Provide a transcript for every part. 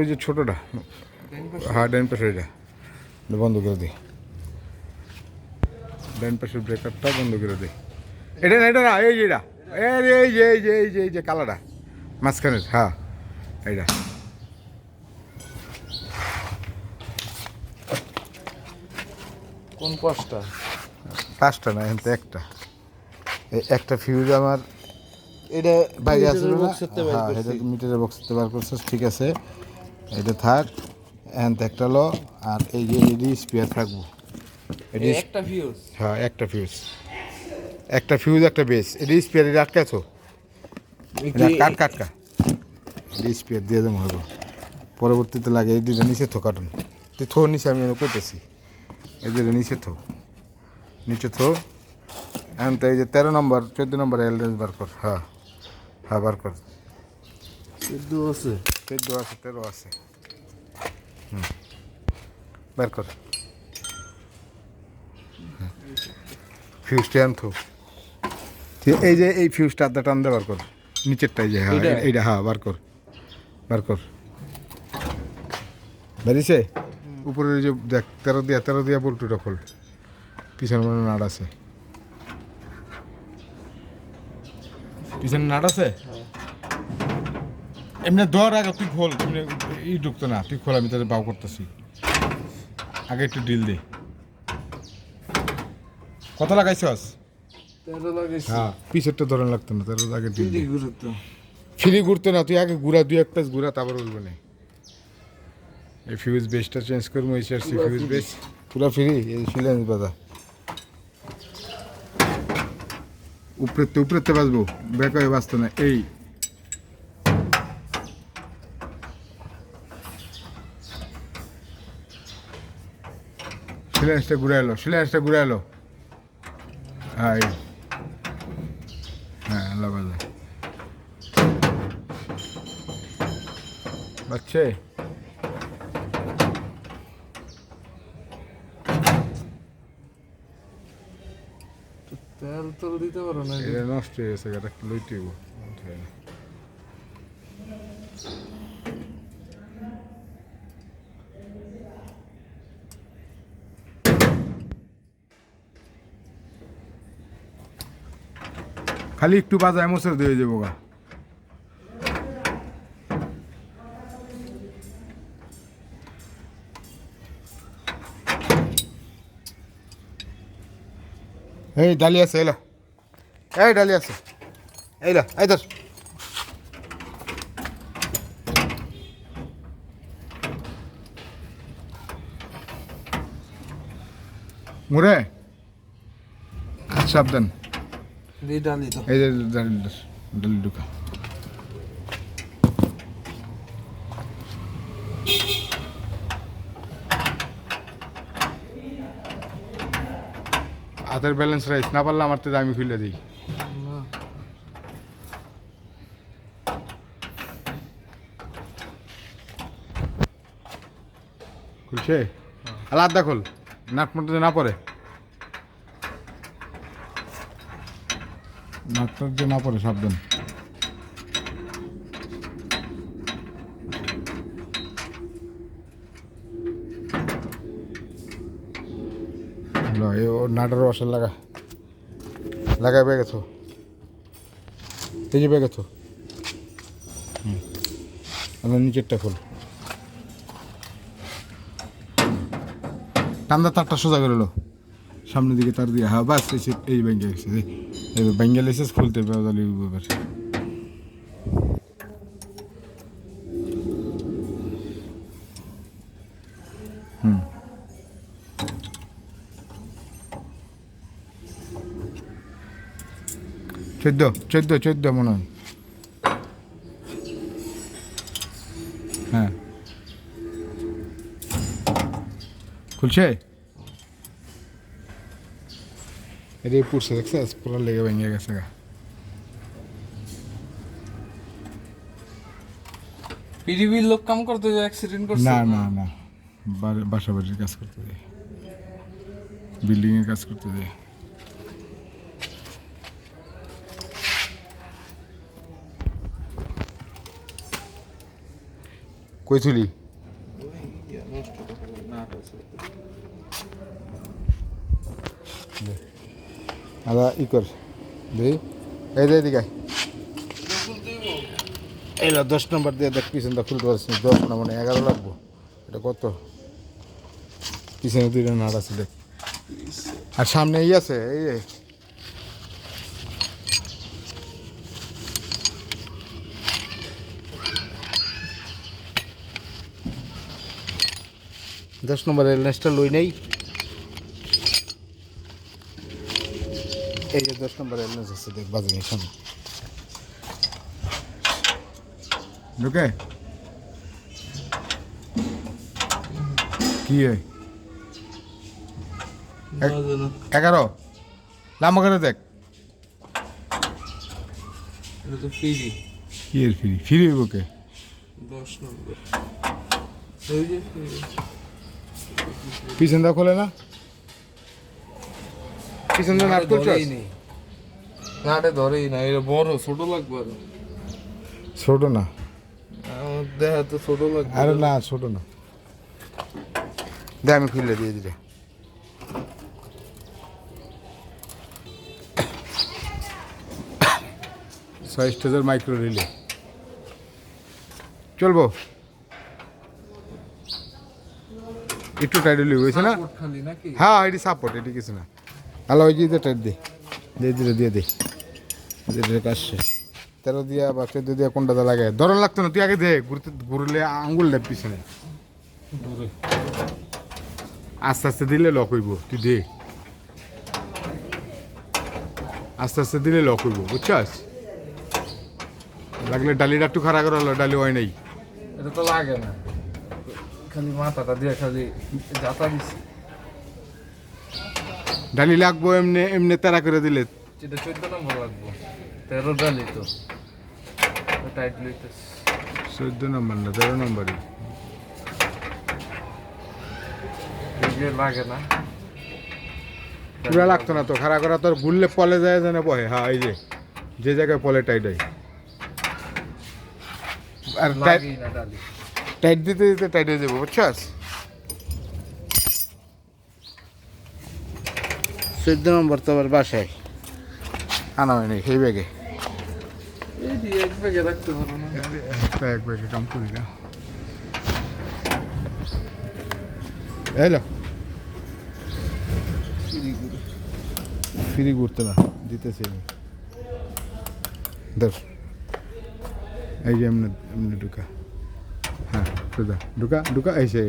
ওই যে ছোটটা, হ্যাঁ ডান পাশে এটা বন্ধ করে দিই। ডান পাশের ব্রেকারটা বন্ধ করে দিই। এটা না, এটা না, এই যে এটা, এই যে কালাটা মাঝখানের, হ্যাঁ এইটা। কোন পাঁচটা? পাঁচটা না, এখান থেকে একটা। এই একটা ফিউজ আমার এটা বাইরে আছে না, বক্সেতে বের হ্যাঁ করছি। এটা মিটারের বক্সতে বার করছিস, ঠিক আছে। এটা থাক, এখান থেকে একটা লো। আর এই যে এডি স্পেয়ার থাকবো, এডি একটা ফিউজ। হ্যাঁ একটা ফিউজ, একটা ফিউজ একটা বেস। এডি স্পেয়ার এটা আটকাছো, কাট কাট কাট, এডি স্পেয়ার দিয়ে দেবো হবে। পরবর্তীতে লাগে এই দুটো নিচে থো কাটুন, তুই থো নিচে, আমি করতেছি। এই দুটো নিচে থো, নিচে থো। এখন তো এই যে 13 নম্বর 14 নম্বর এলরেঞ্জ বার কর। হ্যাঁ হ্যাঁ বার কর। দু আছে 14 আছে, 13 আছে। বার কর। ফিউজটা আনতো, এই যে এই ফিউজটা আধা টান দিয়ে বার কর, নিচেরটাই যে, হ্যাঁ এইটা, হ্যাঁ বার কর, বার কর। বেরিয়েছে উপরে যে দেখ, 13 দিয়া বল্টুটা খোল, পিছনে মনে নাট আছে, পিছনে নাট আছে। এমনি ধর আগে, তুই খোল, এমনি ই ঢুকতো না, তুই খোল, আমি তাদের বাউ করতেছি। আগে একটু ডিল দে। কত লাগাইছস? 13 লাগাইছি। হ্যাঁ পিছেরটা ধরে লাগতো না, তার আগে ডিল দে। গুরুত্ব ফ্রি ঘুরতো না, তুই আগে ঘুরা, 2-1 পেজ ঘুরা, তারপর উঠবে না। এই ফিউজ বেসটা চেঞ্জ করবো, এই ফিউজ বেস পুরো ফ্রি। এই সিলেন্স বাজা উপরেতে বাজবো, ব্যাক হয়ে বাঁচতো না। এই সিলেন্সটা ঘুরে এলো, সিলেন্সটা ঘুরে এলো। হ্যাঁ হ্যাঁ আল্লাহ বাজা বাচ্চে। তেল তো দিতে পারো না। এটা নষ্ট হয়ে গেছে, এটা একটু লইতে হইব। খালি একটু বাজায় মোচড় দিয়ে যাবো গা। এই ডালি আছে, এলো, এই ডালি আছে, এই লো, এই ধর। মুরে সাবধান, দি ডালি তো। এই যে ডালি, ডালি ঢুকা। হাতের ব্যালেন্স রাইস না পারলে আমার তো আমি খুলে দিই। না খুলছে, আলাদা খোল, নাট মধ্যে না পড়ে, নাটটার যে না পড়ে, সাবধান। ওর নাটের রসের লাগাই বেগে গেছো, এই যে বেগে গেছো। নিচেরটা খোল, টান্দা তারটা সোজা করে লো, সামনের দিকে তার দিয়ে, হ্যাঁ বাস এই ব্যাঙ্গে গেছে, এই ব্যাঙ্গে লেসেস খুলতে ব্যাপার। হুম 14 মনে হয়। হ্যাঁ খুলছে, এটা পুরছে দেখছিস, পুরো লেগে ভেঙে গেছে গা। পিডিবির লোক কাম করতে যে অ্যাক্সিডেন্ট করছে। না না না, বাসা বাড়ির কাজ করতে যায়, বিল্ডিংয়ের কাজ করতে যায়। কই থুলি আদা ই কর দেই এই দে দিকে এইলা 10 নম্বর দিয়ে দেখ পিছনটা খুলতে পারছিস 10 না মানে 11 লাগবো এটা কত পিছনে দুইটা নাট আছে দেখ আর সামনে ই আছে এই যে 10 নম্বরের লেসটা লই নেই এই যে 10 নম্বরের লেস আছে দেখ বাজে সামনে ঢুকে কি হয় 11 লাম্বা করে দেখ এটা তো ফ্রি কি এর ফ্রি ফ্রি বুকে 10 নম্বর এই যে free। পিছনটা খোলে না পিছনটা নাট করছস ধরেই নেই নাটে ধরেই না এটা বড় ছোট লাগবে আর ছোট না আমার দেখা তো ছোট লাগবে আরে না ছোট না দে আমি খুলে দিয়ে দিলে সাইজটার মাইক্রো রিলে চলবো একটু টাইট হলে হয়েছে না Support খালি নাকি হ্যাঁ এটি সাপোর্ট এটি কিছু না আলো ওই যে টাইট দে দিয়ে দে কাজ শেষ 13 দিয়া বা 14 দিয়া কোনটা লাগে ধরন লাগতো না তুই আগে দে ঘুরলে আঙ্গুল দেখ পিছনে দূরে আস্তে আস্তে দিলে লক হইব তুই দে আস্তে আস্তে দিলে লক হইব বুঝছস লাগলে ডালিটা একটু খারাপ করে হলো ডালি হয় নাই এটা তো লাগে না খালি মাথাটা দিয়ে খালি যাতা দিছি ডালি লাগবো এমনি এমনি তারা করে দিলে এটা 14 নম্বর লাগবে 13 ডালি তো টাইট লইতেছ 14 নম্বর না 13 নম্বরই এই লাগে না পুরা লাগতো না তো খারাপ করা তোর ঘুরলে পলে যায় জানে বহে হ্যাঁ এই যে জায়গায় পলে টাইট হয় আর লাগেই না ডালি টাইট দিতে দিতে টাইট হয়ে যাবো বুঝছস 14 নম্বর তো আবার বাসায় আনা হয়নি সেই ব্যাগে এই দিয়ে এক ব্যাগে রাখতে পারো না এক ব্যাগে কাম করি না এলো ফ্রি ঘুরতে না দিতেছি আমি ধর এই যে এমনি এমনি ঢুকা হ্যাঁ সোজা ঢুকা এসে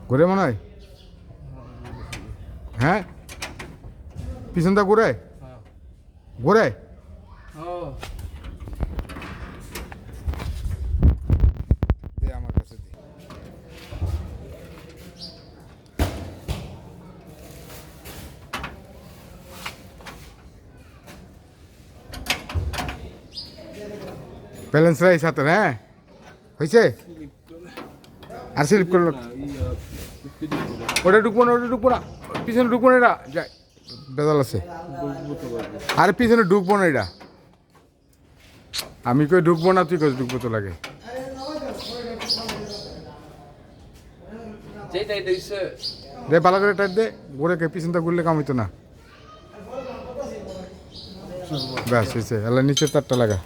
ঘুরে মনে হয় হ্যাঁ পিছনটা ঘুরে ঘুরে ও দে আমার কাছে দে ব্যালেন্স রাইস হাতে হ্যাঁ হয়েছে আর স্লিপ করলো ওটা ঢুকবো না পিছনে ঢুকবো না এটা যাই বেজাল আছে আরে পিছনে ঢুকবো না এটা আমি কই ঢুকবো না তুই কই ঢুকবো তো লাগে যেটা এটা হইছে দে ভালো করে টাইট দে ঘুরে কে পিছনটা ঘুরলে কাম হইতো না ব্যাস হয়েছে এলা নিচের তারটা লাগা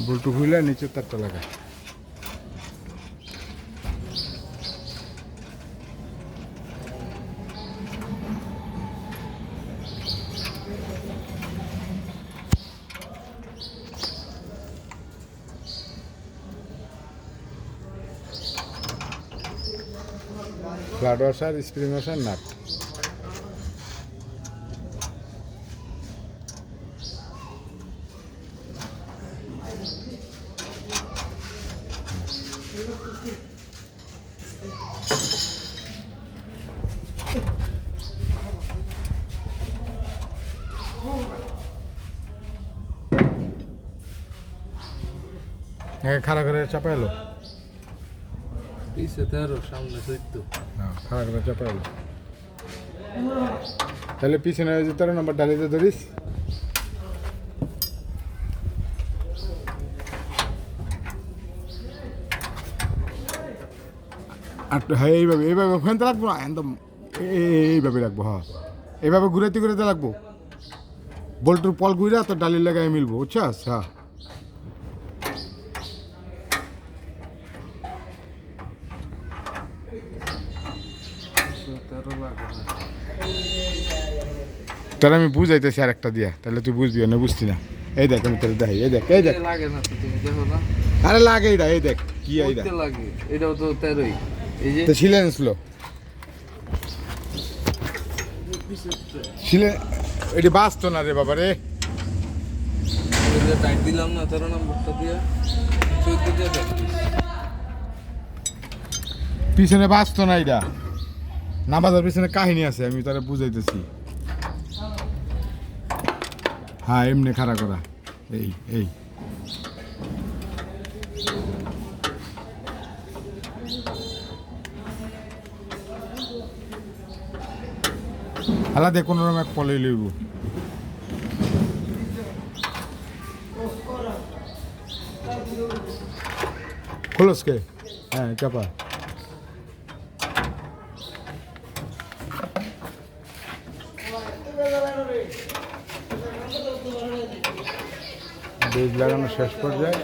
বল্টু খুলে নিচের তারটা লাগা flat washer spring washer nut খাড়া করে চাপা এলো পিছে 13 সামনে 14 খাড়া করে চাপা এলো তাহলে পিছনে ওই যে 13 নম্বর ডালিতে ধরিস আর হ্যাঁ এইভাবে এইভাবে ওখানতে রাখবো না একদম এইভাবে রাখবো হ্যাঁ এইভাবে ঘুরাইতে ঘুরাইতে রাখবো বল্টুর পল ঘুরা তো ডালির লাগাই মিলবো বুঝছাস হ্যাঁ তেরো লাগে না। তোর আমি বুঝাইতেছি আর একটা দিয়া তাহলে তুই বুঝবি না বুঝতি না এই দেখ আমি তোর দেখাই এই দেখ এই দেখ লাগে না তো, তুমি দেখো না। আরে লাগে এইটা এই দেখ কি এইটা কইতে লাগে, এটাও তো 13ই। এই যে তো ছিলে নিছিল ছিলে এটি বাঁচতো না রে বাবা রে টাইট দিলাম না 13 নম্বরটা দিয়ে 14 দিয়ে দেখ। পিছনে বাঁচতো না এটা নামাজের পিছনে কাহিনী আছে আমি তারা বুঝাইতেছি হ্যাঁ এমনি খাড়া করা এই এই আলাদা কোনো রকম এক পলে লইব খোলস কে হ্যাঁ চাপা বেজ লাগানো শেষ পর্যায়ে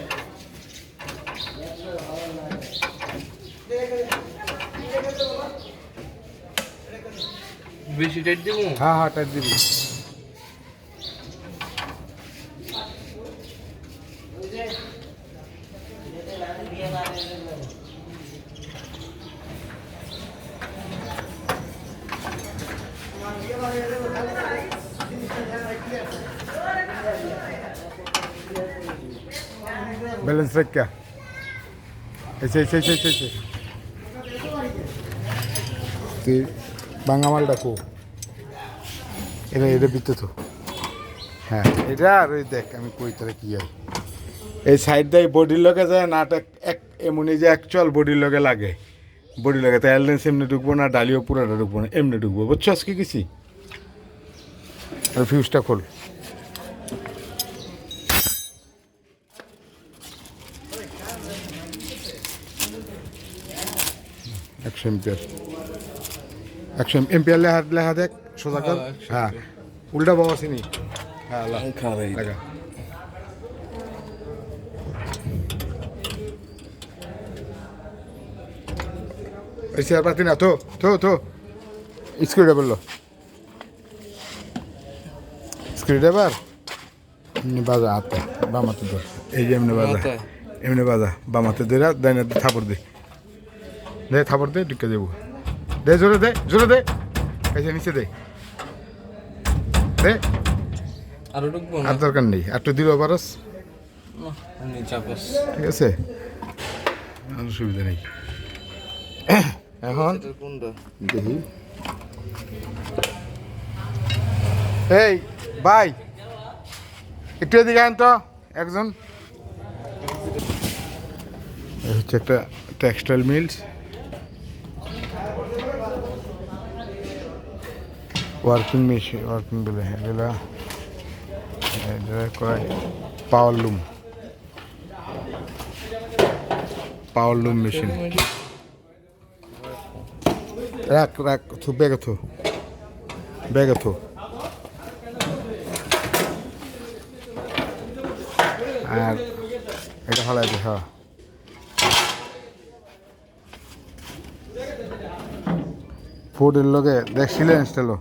বেশি টাইট দিব। হ্যাঁ হ্যাঁ টাইট দিবি ব্যালেন্স রেখা এসে এসে এসে এসে এসে তুই বাঙ্গামালটা কো এটা এটা বিতে তো হ্যাঁ এটা আর ওই দেখ আমি কই তারা কি আর এই সাইড দিয়ে বডির লগে যায় নাটা এক এমনি যে অ্যাকচুয়াল বডির লগে লাগে বডির লগে তাই এলডেন্স এমনি ঢুকবো না ডালিও পুরাটা ঢুকবো না এমনি ঢুকবো বুঝছো আজকে কিছু আর ফিউজটা খোল একশো এম্পিয়ার লেখা দেখ সোজা কর হ্যাঁ উল্টা বাবা চিনি হ্যাঁ লাগা ওই চেয়ার পাতি না তো তো তো স্ক্রু ড্রাইভার লো স্ক্রু ড্রাইভার এমনি বাজা হাতে বামাতে ধর এই যে এমনি বাজা বামাতে ধরে দাইনা থাপড় দে থাপড় দে ঢুকে দেবো দে জোরে দে কাছে নিচে দে দে আর ঢুকবো না, আর দরকার নেই আর একটু দিলেও পারস এমনি চাপস। ঠিক আছে আর অসুবিধা নেই এখন এটা কোনটা? দেখি এই ভাই একটু এদিকে আন তো একজন এই হচ্ছে একটা textile mills working machine working বলে এগুলা কয় পাওয়ার লুম মেশিন রাখ থু ব্যাগে থু আর এটা হলাই দে হ্যাঁ ফুডের লগে দেখ সিলেন্সটা লো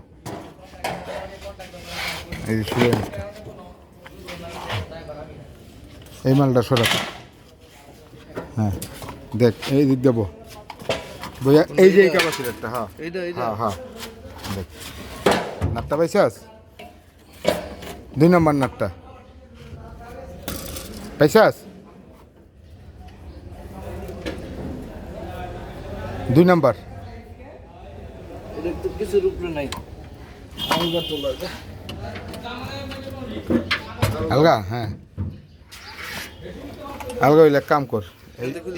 এই যে সিলেন্সটা এই মালটা সরাতে হ্যাঁ দেখ এই দিক দেবো বইয়া এই যে এই ক্যাপাসিটারটা হ্যাঁ এইটা হ্যাঁ হ্যাঁ দেখ নাটটা পাইছাস 2 নম্বর নাটটা পাইছাস 2 নম্বর এটা তো কিছুর উপরে নাই, আলগা তো লাগে। আলগা হ্যাঁ আলগা হইলে এক কাম কর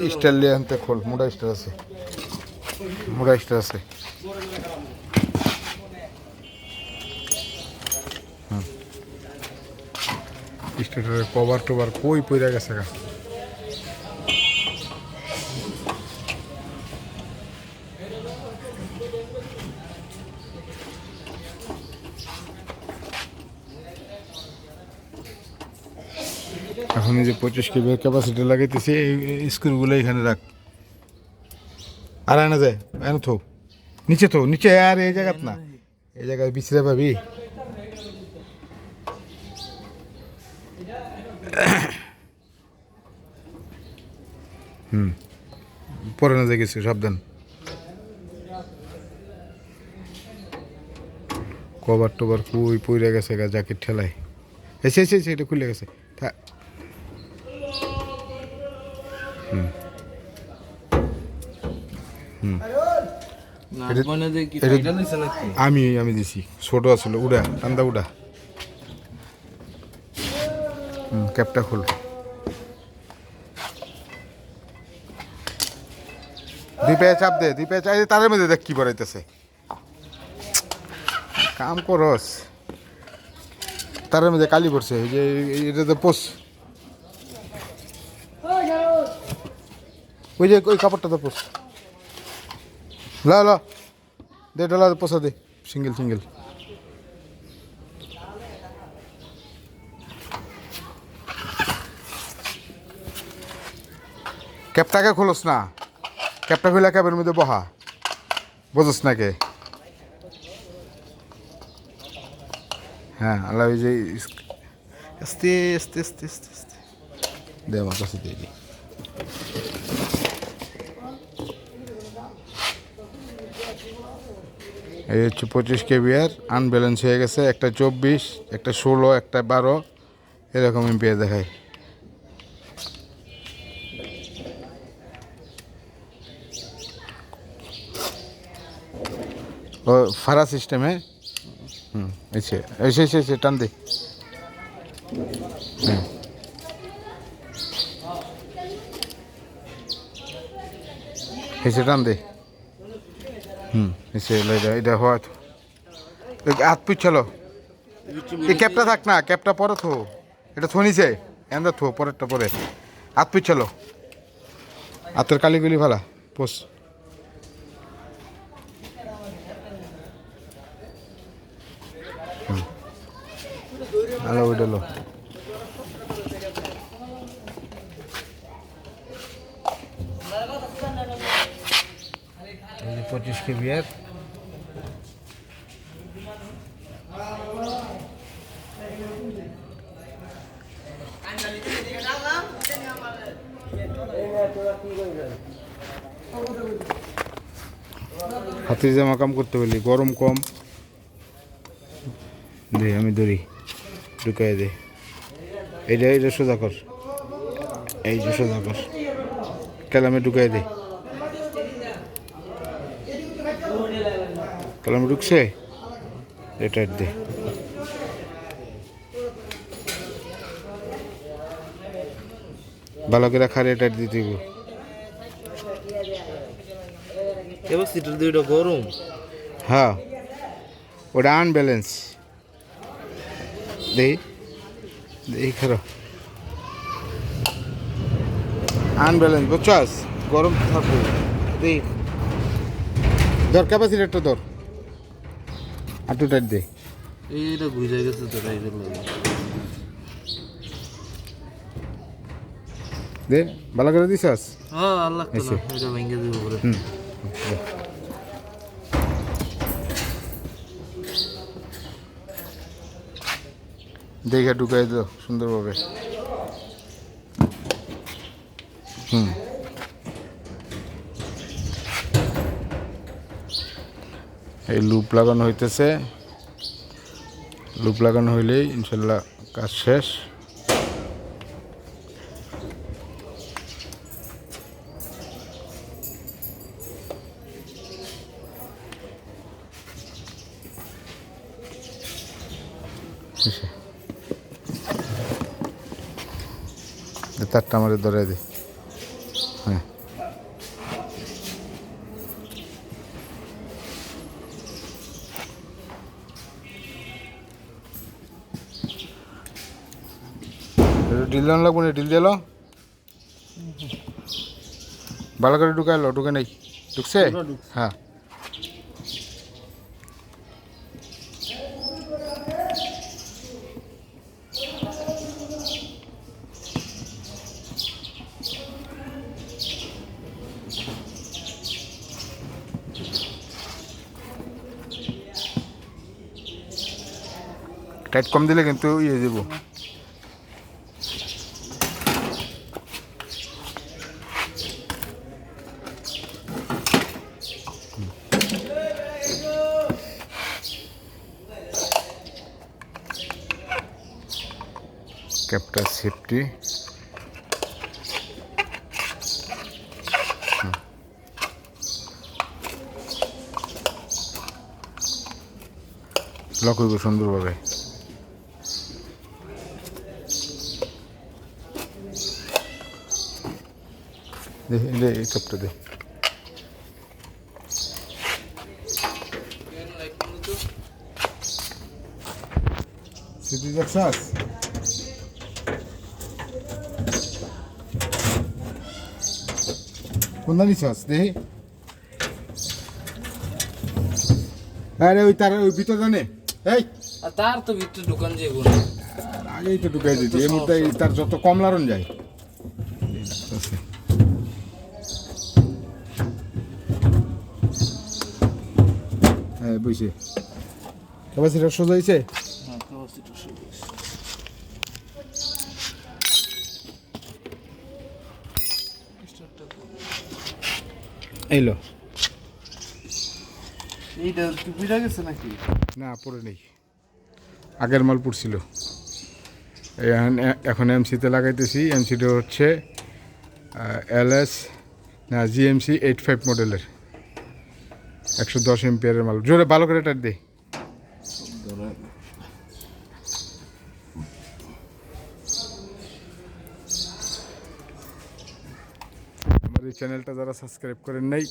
এই স্টাইল নিয়ে আনতে খোল মোটা স্টার আছে স্টারের কভার টোভার কই পইরা গেছে গা এখন এই যে 25 কেবি ক্যাপাসিটি লাগাইতেছি, এই স্ক্রুগুলো এখানে রাখ। আর আনা যায়, এনে থো নিচে, থো নিচে, আর এই জায়গাত না, এই জায়গায় বিছরে পাবি। পরে না যায় কিছু, সাবধান। কভার টভার কুই পইরা গেছে গা, জ্যাকেট ঠেলায়। এসে এটা খুলে গেছে। আমি দিছি, ছোট আসলে উড়া, টান্দা উড়া। ক্যাপটা খোল। দ্বীপে চাপ দে, দ্বীপে চাই, তারের মধ্যে দেখ কি পড়াইতেছে, কাম করস। তারের মধ্যে কালি পড়ছে, এই যে এটা তো পোষ, ওই যে ওই কাপড়টা তো পোষ। ল দে, ডলা পোষা দে, সিঙ্গেল। ক্যাপটাকে খোলস না, ক্যাপটা খুলে ক্যাবের মধ্যে বহা, বোঝস না কে? হ্যাঁ, আল্লাহ ওই যে আস্তে দে, আমার কাছে দিয়ে দি। এই হচ্ছে 25 কেবি আর আনব্যালেন্স হয়ে গেছে, একটা 24, একটা 16, একটা 12, এরকম এম্পিয়ার দেখায়। ও ফারা সিস্টেমে। এসে টান দে। এসে টান দে। এসে এটা হওয়া তো হাত পিছালো। এই ক্যাপটা থাক না, ক্যাপটা পরে থো, এটা থো নিছে, এন্দা থো, পরেরটা পরে। হাত পিছালো, হাতের কালিগুলি ভালা পোষ। হ্যালো, ওইটা লো। এই যে 25 কেবি আর হাতে জামা কাম করতে পারলি, গরম কম। দে, আমি ধরি, ঢুকাই দে। এটা সোজা কর, এই যে সোজা কর, কালামে ঢুকাই দে। কালামে ঢুকছে, এটা দে। ভালো করে খারে এটা দিতে দিব। ক্যাপাসিটার দুইটা গরম। হ্যাঁ, ওটা আনব্যালেন্স। দেই খারো, আনব্যালেন্স, বুঝছস? গরম থাকবো। দেই ধর, ক্যাপাসিটারটা ধর, আটু টাইট দে। এইটা বুঝে গেছে তো, দে, ভালো করে দিছস? হ্যাঁ, আল্লাহ তো না, এটা ভেঙে দিব পুরো। দেখে ঢুকাই দিও সুন্দরভাবে। এই লুপ লাগানো হইতেছে, লুপ লাগানো হইলেই ইনশাল্লাহ কাজ শেষ। তারটা আমাদের ধরে দে। হ্যাঁ, ডিল দেওয়া লাগবো না, ডিল দিল ভালো করে ঢুকাইলো, ঢুকে নেই, ঢুকছে? হ্যাঁ, টাইট কম দিলে কিন্তু ইয়ে যাব। ক্যাপটা সেফটি লক হইব সুন্দরভাবে। এই কাপটা দে। সিটি দেখছাস? কোনটা নিছাস দেখি? আরে ওই তার ওই ভিতর জানে এই আর তার তো ভিতরে দোকান যাইব না, আগেই তো ঢুকাই দিচ্ছি। এর মধ্যে তার যত কম লারণ যায়। হ্যাঁ বুঝছি। ক্যাপাসিটার সোজা হয়েছে? হ্যাঁ ক্যাপাসিটর সব এইলো এইটা টুপিটা গেছে নাকি? না পড়ে নেই, আগের মাল পড়ছিল। এখন এমসিতে লাগাইতেছি। এমসিটা হচ্ছে LS না GMC 85 মডেলের 110 এমপিয়ারের মাল। জোরে ভালো করে টাইট দে। আমার এই চ্যানেলটা যারা সাবস্ক্রাইব করেন নাই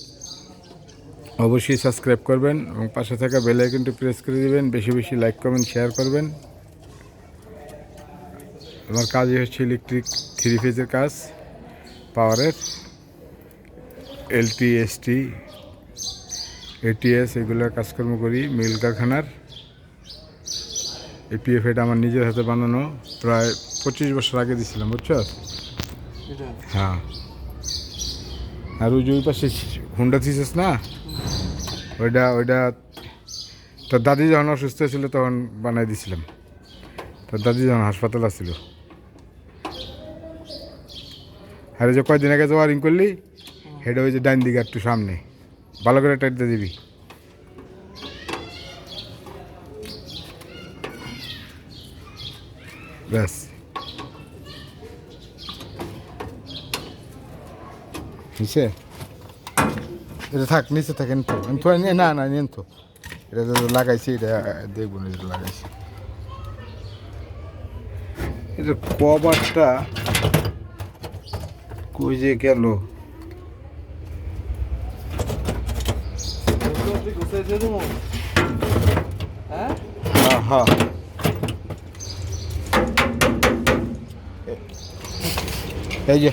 অবশ্যই সাবস্ক্রাইব করবেন এবং পাশে থাকা বেল আইকনটি প্রেস করে দিবেন। বেশি বেশি লাইক কমেন্ট শেয়ার করবেন। আমার কাজই হচ্ছে ইলেকট্রিক 3 ফেজের কাজ, পাওয়ারের, LT ST ATS এগুলোর কাজকর্ম করি মিল কারখানার। এই PF এটা আমার নিজের হাতে বানানো, প্রায় 25 বছর আগে দিয়েছিলাম, বুঝছো? হ্যাঁ। আর ওই যে ওই পাশে হুন্ডা থিসিস না, ওইটা তোর দাদি যখন অসুস্থ ছিল তখন বানাই দিয়েছিলাম। তোর দাদি যখন হাসপাতাল আসছিল। আর এই যে কয়দিন আগে যে ওয়ারিং করলি সেটা ওই যে ডাইন দিকে একটু সামনে ভালো করে টাইট দিয়ে দিবি। ব্যাস নিচে এটা থাক, নিচে থাকেন তো। আমি তো না না নেন তো, এটা তো লাগাইছি, এটা দেখবো না এটা লাগাইছি। এটা কভারটা কই যে গেল? হ্যাঁ হ্যাঁ এই যে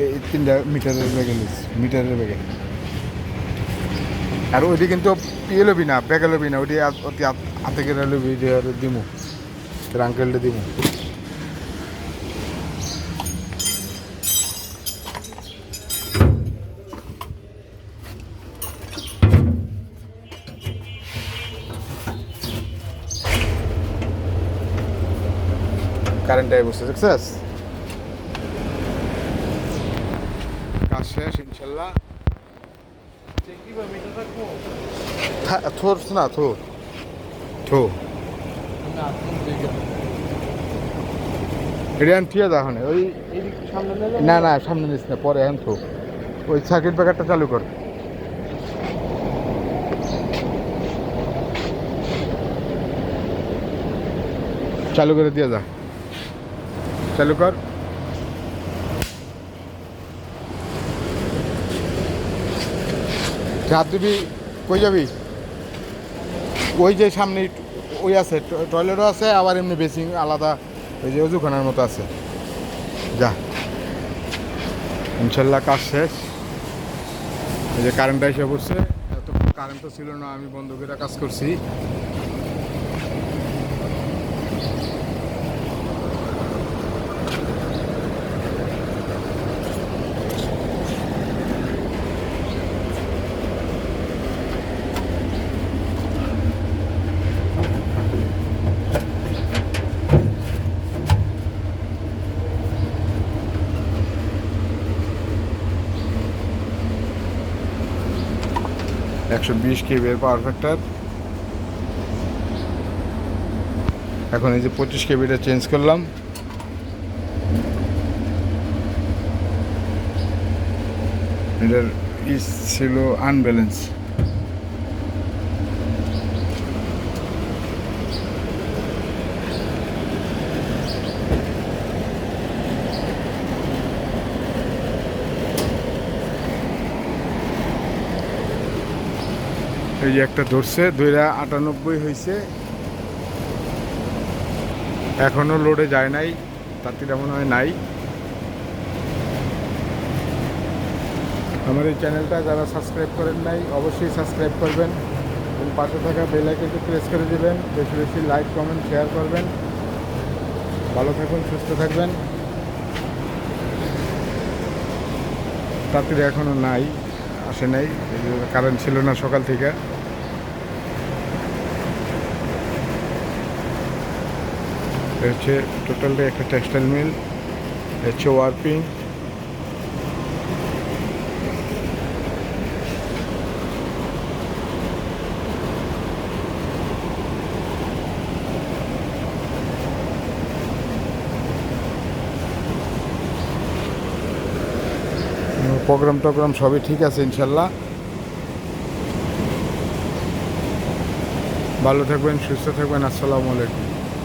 এই 3টা মিটারের ব্যাগে নিচ্ছি, মিটারের ব্যাগে। আর ওইটি কিন্তু ইয়ে লবি না, ব্যাগে লবি না, ওইটি অতি হাতে কেটে লবি, দিমু আঙ্কেলটা দিমু। কারেন্ট আই বসে দেখছিস? কাজ শেষ ইনশাল্লাহ। থোর না থো থো এটা ঠিক আছে। এখন ওই না না সামনে নিস না, পরে এখন থো। ওই সার্কিট ব্রেকারটা চালু কর। চালু করে দিয়ে যা, চালু কর। হাত দিবি, কই যাবি? ওই যে সামনে ওই আছে, টয়লেটও আছে, আবার এমনি বেসিং আলাদা, ওই যে অজুখানার মতো আছে। যা, ইনশাল্লাহ কাজ শেষ। এই যে কারেন্টটা এসে পড়ছে, এত কারেন্ট তো ছিল না, আমি বন্ধ করে কাজ করছি। 120 কেবি এর পাওয়ার ফ্যাক্টর। এখন এই যে 25 কেবিটা চেঞ্জ করলাম। এটার ইস ছিল আনব্যালেন্স। এই যে একটা ধরছে 298 হয়েছে, এখনো লোডে যায় নাই, তাঁতিটা মনে হয় নাই। আমার এই চ্যানেলটা যারা সাবস্ক্রাইব করেন নাই অবশ্যই সাবস্ক্রাইব করবেন এবং পাশে থাকা বেল আইকনটি প্রেস করে দেবেন। বেশি বেশি লাইক কমেন্ট শেয়ার করবেন। ভালো থাকুন, সুস্থ থাকবেন। তাঁতিরা এখনও নাই, আসে নাই, কারেন্ট ছিল না সকাল থেকে। হচ্ছে টোটালটা একটা টেক্সটাইল মিল, হচ্ছে ওয়ার্পিং। প্রোগ্রাম সবই ঠিক আছে ইনশাল্লাহ। ভালো থাকবেন, সুস্থ থাকবেন। আসসালামু আলাইকুম।